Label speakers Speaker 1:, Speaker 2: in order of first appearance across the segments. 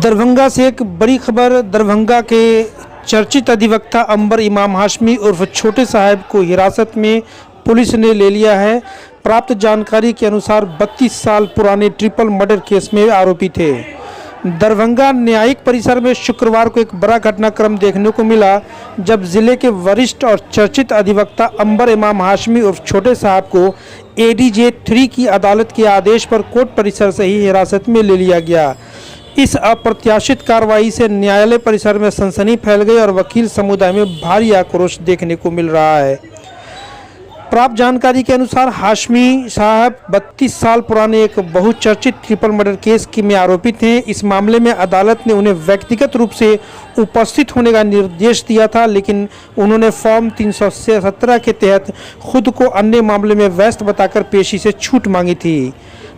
Speaker 1: दरभंगा से एक बड़ी खबर। दरभंगा के चर्चित अधिवक्ता अंबर इमाम हाशमी उर्फ छोटे साहब को हिरासत में पुलिस ने ले लिया है। प्राप्त जानकारी के अनुसार 32 साल पुराने ट्रिपल मर्डर केस में आरोपी थे। दरभंगा न्यायिक परिसर में शुक्रवार को एक बड़ा घटनाक्रम देखने को मिला, जब जिले के वरिष्ठ और चर्चित अधिवक्ता अंबर इमाम हाशमी उर्फ छोटे साहब को ADJ 3 की अदालत के आदेश पर कोर्ट परिसर से ही हिरासत में ले लिया गया। इस अप्रत्याशित कार्रवाई से न्यायालय परिसर में सनसनी फैल गई और वकील समुदाय में भारी आक्रोश देखने को मिल रहा है। प्राप्त जानकारी के अनुसार हाशमी साहब 32 साल पुराने एक बहुचर्चित ट्रिपल मर्डर केस में आरोपित हैं। इस मामले में अदालत ने उन्हें व्यक्तिगत रूप से उपस्थित होने का निर्देश दिया था, लेकिन उन्होंने फॉर्म 317 के तहत खुद को अन्य मामले में व्यस्त बताकर पेशी से छूट मांगी थी।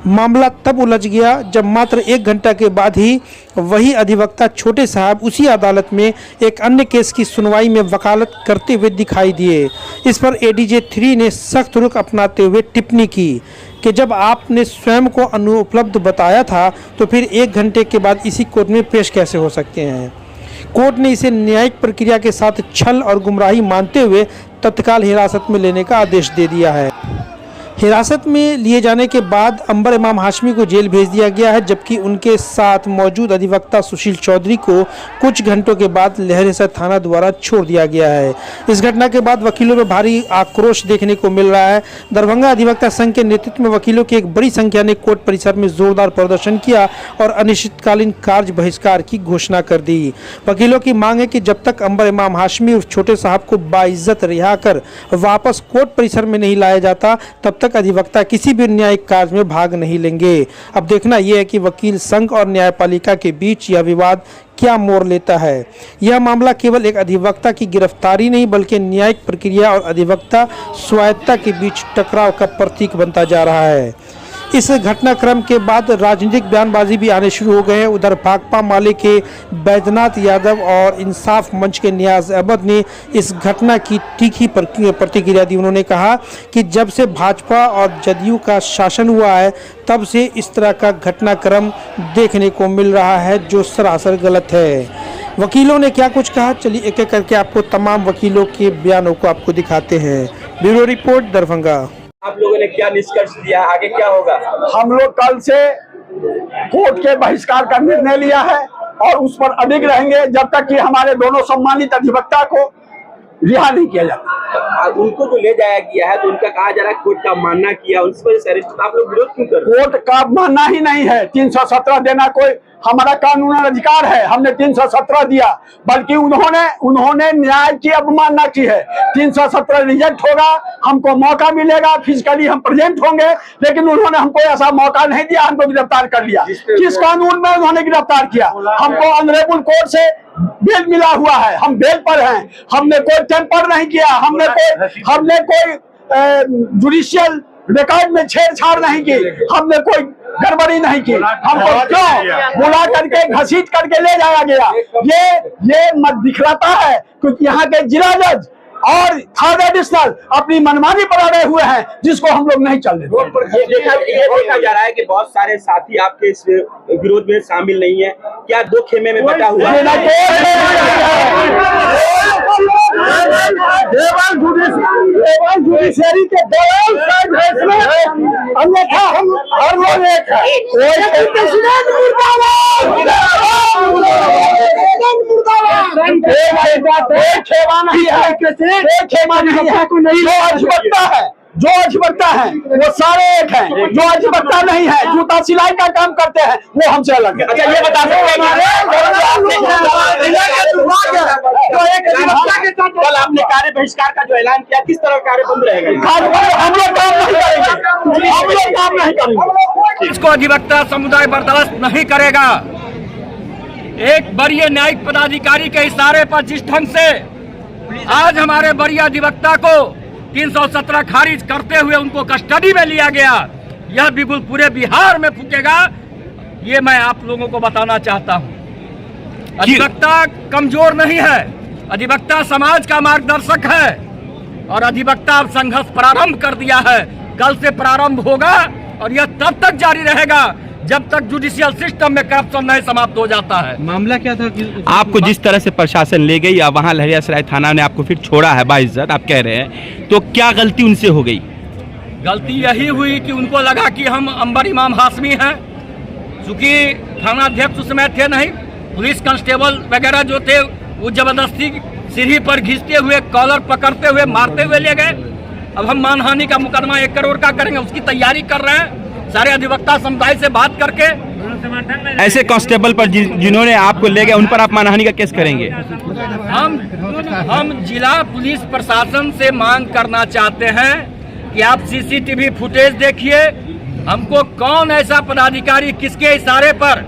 Speaker 1: मामला तब उलझ गया जब मात्र 1 घंटा के बाद ही वही अधिवक्ता छोटे साहब उसी अदालत में एक अन्य केस की सुनवाई में वकालत करते हुए दिखाई दिए। इस पर ADJ 3 ने सख्त रुख अपनाते हुए टिप्पणी की कि जब आपने स्वयं को अनुपलब्ध बताया था तो फिर 1 घंटे के बाद इसी कोर्ट में पेश कैसे हो सकते हैं। कोर्ट ने इसे न्यायिक प्रक्रिया के साथ छल और गुमराही मानते हुए तत्काल हिरासत में लेने का आदेश दे दिया है। हिरासत में लिए जाने के बाद अंबर इमाम हाशमी को जेल भेज दिया गया है, जबकि उनके साथ मौजूद अधिवक्ता सुशील चौधरी को कुछ घंटों के बाद लहरेसर थाना द्वारा छोड़ दिया गया है। इस घटना के बाद वकीलों में भारी आक्रोश देखने को मिल रहा है। दरभंगा अधिवक्ता संघ के नेतृत्व में वकीलों की एक बड़ी संख्या ने कोर्ट परिसर में जोरदार प्रदर्शन किया और अनिश्चितकालीन कार्य बहिष्कार की घोषणा कर दी। वकीलों की मांग है कि जब तक अंबर इमाम हाशमी और छोटे साहब को बाइज्जत रिहा कर वापस कोर्ट परिसर में नहीं लाया जाता, तब तक अधिवक्ता किसी भी न्यायिक कार्य में भाग नहीं लेंगे। अब देखना यह है कि वकील संघ और न्यायपालिका के बीच यह विवाद क्या मोड़ लेता है। यह मामला केवल एक अधिवक्ता की गिरफ्तारी नहीं, बल्कि न्यायिक प्रक्रिया और अधिवक्ता स्वायत्तता के बीच टकराव का प्रतीक बनता जा रहा है। इस घटनाक्रम के बाद राजनीतिक बयानबाजी भी आने शुरू हो गए हैं। उधर भाकपा माले के बैद्यनाथ यादव और इंसाफ मंच के नियाज अहमद ने इस घटना की तीखी प्रतिक्रिया दी। उन्होंने कहा कि जब से भाजपा और जदयू का शासन हुआ है, तब से इस तरह का घटनाक्रम देखने को मिल रहा है, जो सरासर गलत है। वकीलों ने क्या कुछ कहा, चलिए एक एक करके आपको तमाम वकीलों के बयानों को आपको दिखाते हैं। Bureau report, Darbhanga.
Speaker 2: आप लोगों ने क्या निष्कर्ष दिया, आगे क्या होगा?
Speaker 3: हम लोग कल से कोर्ट के बहिष्कार का निर्णय लिया है और उस पर अडिग रहेंगे जब तक कि हमारे दोनों सम्मानित अधिवक्ता को रिहा नहीं किया जाता।
Speaker 2: उनको जो ले जाया गया है तो उनका कहा जा रहा है कोर्ट का मानना किया, उस वजह से अरेस्ट। आप लोग विरोध क्यों कर रहे हैं?
Speaker 3: कोर्ट का मानना ही नहीं है। 317 देना कोई हमारा कानूनी अधिकार है, हमने 317 दिया, बल्कि उन्होंने न्याय की अवमानना की है। 317 रिजेक्ट होगा, हमको मौका मिलेगा, फिजिकली हम प्रेजेंट होंगे, लेकिन उन्होंने हमको ऐसा मौका नहीं दिया, हमको गिरफ्तार कर लिया। किस कानून में उन्होंने गिरफ्तार किया? हमको ऑनरेबल कोर्ट से बेल मिला हुआ है, हम बेल पर हैं, हमने कोई टेम्पर नहीं किया, हमने कोई जुडिशियल रिकॉर्ड में छेड़छाड़ नहीं की, हमने कोई गड़बड़ी नहीं की। हमको क्यों बुला करके घसीट करके ले जाया गया? ये मत दिखलाता है क्योंकि यहाँ के जिला जज और थर्ड एडिशनल अपनी मनमानी पर अड़े हुए हैं, जिसको हम लोग नहीं चल रहे।
Speaker 2: ये देखा जा रहा है कि बहुत सारे साथी आपके इस विरोध में शामिल नहीं है। क्या 2 खेमे में बटा हुआ है?
Speaker 3: जुडिशरी के अन्यथा हम हर लोग एक है। जो अधिवक्ता है वो सारे एक हैं, जो अधिवक्ता नहीं है, जूता सिलाई का काम करते हैं, वो हमसे अलग है। अच्छा, ये बता सकते कल आपने कार्य बहिष्कार का जो ऐलान किया, किस तरह कार्य बंद रहेगा? हम लोग काम नहीं करेंगे।
Speaker 4: इसको अधिवक्ता समुदाय बर्दाश्त नहीं करेगा। एक वरीय न्यायिक पदाधिकारी के इशारे पर जिस ढंग से आज हमारे वरीय अधिवक्ता को 317 खारिज करते हुए उनको कस्टडी में लिया गया, यह बिल्कुल पूरे बिहार में फूकेगा। ये मैं आप लोगों को बताना चाहता हूं। अधिवक्ता कमजोर नहीं है, अधिवक्ता समाज का मार्गदर्शक है और अधिवक्ता अब संघर्ष प्रारंभ कर दिया है। कल से प्रारंभ होगा और यह तब तक जारी रहेगा जब तक जुडिशियल सिस्टम में करप्शन नहीं समाप्त हो जाता है।
Speaker 1: मामला क्या था कि
Speaker 2: आपको जिस तरह से प्रशासन ले गई या वहाँ लहरियासराय थाना ने आपको फिर छोड़ा है बाइज्जत, आप कह रहे हैं, तो क्या गलती उनसे हो गई?
Speaker 4: गलती यही हुई कि उनको लगा कि हम अंबर इमाम हाशमी हैं, चूंकि थानाध्यक्ष उस समय थे नहीं, पुलिस कांस्टेबल वगैरह जो थे वो जबरदस्ती सीढ़ी पर घिसते हुए कॉलर पकड़ते हुए मारते हुए ले गए। अब हम मानहानि का मुकदमा 1 करोड़ का करेंगे, उसकी तैयारी कर रहे हैं सारे अधिवक्ता समुदाय से बात करके।
Speaker 2: ऐसे कांस्टेबल पर जिन्होंने आपको ले गए उन पर आप मानहानि का केस करेंगे?
Speaker 4: हम जिला पुलिस प्रशासन से मांग करना चाहते हैं कि आप सीसीटीवी फुटेज देखिए, हमको कौन ऐसा पदाधिकारी किसके इशारे पर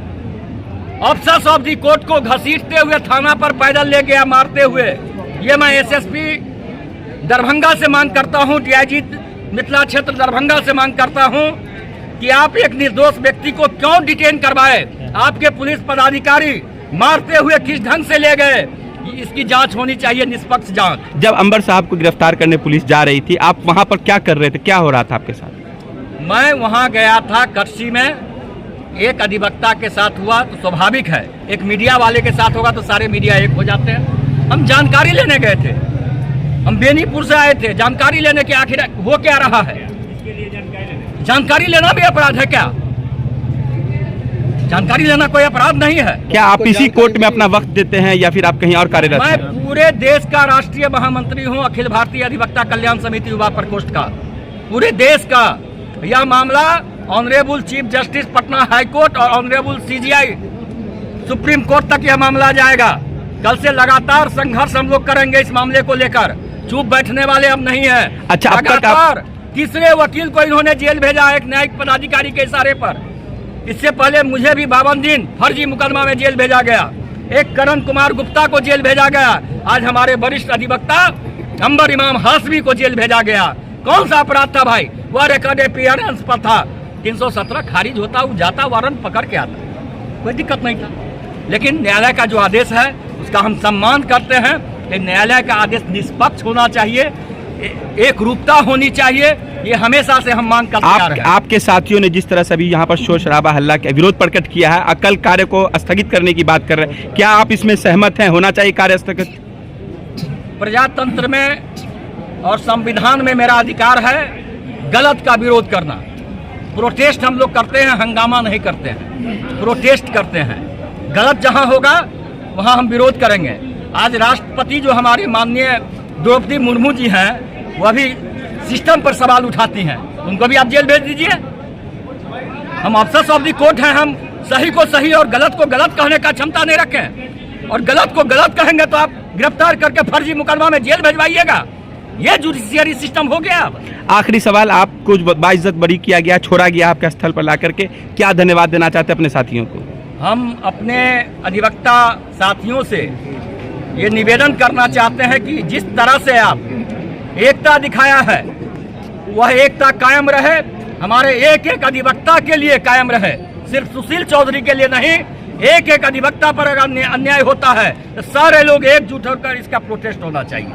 Speaker 4: ऑफिसर्स ऑफ दी कोर्ट को घसीटते हुए थाना पर पैदल ले गया मारते हुए। ये मैं एसएसपी दरभंगा से मांग करता हूं, डीआईजी मिथिला क्षेत्र दरभंगा से मांग करता हूं कि आप एक निर्दोष व्यक्ति को क्यों डिटेन करवाए? आपके पुलिस पदाधिकारी मारते हुए किस ढंग से ले गए, इसकी जांच होनी चाहिए, निष्पक्ष जांच।
Speaker 2: जब अंबर साहब को गिरफ्तार करने पुलिस जा रही थी, आप वहां पर क्या कर रहे थे, क्या हो रहा था आपके साथ?
Speaker 4: मैं वहां गया था कटसी में, एक अधिवक्ता के साथ हुआ तो स्वाभाविक है, एक मीडिया वाले के साथ होगा तो सारे मीडिया एक हो जाते हैं। हम जानकारी लेने गए थे, हम बेनीपुर से आए थे जानकारी लेने के, आखिर वो क्या रहा है? जानकारी लेना भी अपराध है क्या? जानकारी लेना कोई अपराध नहीं है।
Speaker 2: क्या आप इसी कोर्ट में अपना वक्त देते हैं या फिर आप कहीं और कार्यरत
Speaker 4: मैं
Speaker 2: हैं?
Speaker 4: पूरे देश का राष्ट्रीय महामंत्री हूं, अखिल भारतीय अधिवक्ता कल्याण समिति युवा प्रकोष्ठ का, पूरे देश का। यह मामला honourable chief justice Patna high court और ऑनरेबल सीजीआई सुप्रीम कोर्ट तक यह मामला जाएगा। कल से लगातार संघर्ष हम लोग करेंगे इस मामले को लेकर, चुप बैठने वाले अब नहीं है।
Speaker 2: अच्छा, अब तक
Speaker 4: लगातार तीसरे वकील को इन्होंने जेल भेजा एक न्यायिक पदाधिकारी के इशारे पर। इससे पहले मुझे भी 52 दिन फर्जी मुकदमा में जेल भेजा गया, एक करण कुमार गुप्ता को जेल भेजा गया, आज हमारे वरिष्ठ अधिवक्ता अंबर इमाम हाशमी को जेल भेजा गया। कौन सा अपराध था भाई? वह रिकॉर्ड अपीयरेंस पर था, 317 खारिज होता, वो जाता वारंट पकड़ के आता, कोई दिक्कत नहीं था। लेकिन न्यायालय का जो आदेश है उसका हम सम्मान करते हैं कि न्यायालय का आदेश निष्पक्ष होना चाहिए, एक रूपता होनी चाहिए, ये हमेशा से हम मांग करते आ रहे हैं।
Speaker 2: आपके साथियों ने जिस तरह से अभी यहाँ पर शोर शराबा हल्ला किया, विरोध प्रकट किया है, अकल कार्य को स्थगित करने की बात कर रहे हैं, क्या आप इसमें सहमत हैं? होना चाहिए कार्य स्थगित?
Speaker 4: प्रजातंत्र में और संविधान में मेरा अधिकार है गलत का विरोध करना। प्रोटेस्ट हम लोग करते हैं, हंगामा नहीं करते हैं, प्रोटेस्ट करते हैं। गलत जहां होगा वहां हम विरोध करेंगे। आज राष्ट्रपति जो हमारी माननीय द्रौपदी मुर्मू जी हैं, वह भी सिस्टम पर सवाल उठाती हैं, उनको भी आप जेल भेज दीजिए। हम ऑफिसर्स ऑफ द कोर्ट हैं, हम सही को सही और गलत को गलत कहने का क्षमता नहीं रखें, और गलत को गलत कहेंगे तो आप गिरफ्तार करके फर्जी मुकदमा में जेल भेजवाइएगा। ये जुडिशियरी सिस्टम हो गया। अब
Speaker 2: आखिरी सवाल, आपको बाइज्जत बरी किया गया, छोड़ा गया आपके स्थल पर ला करके, क्या धन्यवाद देना चाहते हैं अपने साथियों को?
Speaker 4: हम अपने अधिवक्ता साथियों से ये निवेदन करना चाहते हैं कि जिस तरह से आप एकता दिखाया है वह एकता कायम रहे, हमारे एक एक अधिवक्ता के लिए कायम रहे, सिर्फ सुशील चौधरी के लिए नहीं। एक एक अधिवक्ता पर अगर अन्याय होता है तो सारे लोग एकजुट होकर इसका प्रोटेस्ट होना चाहिए।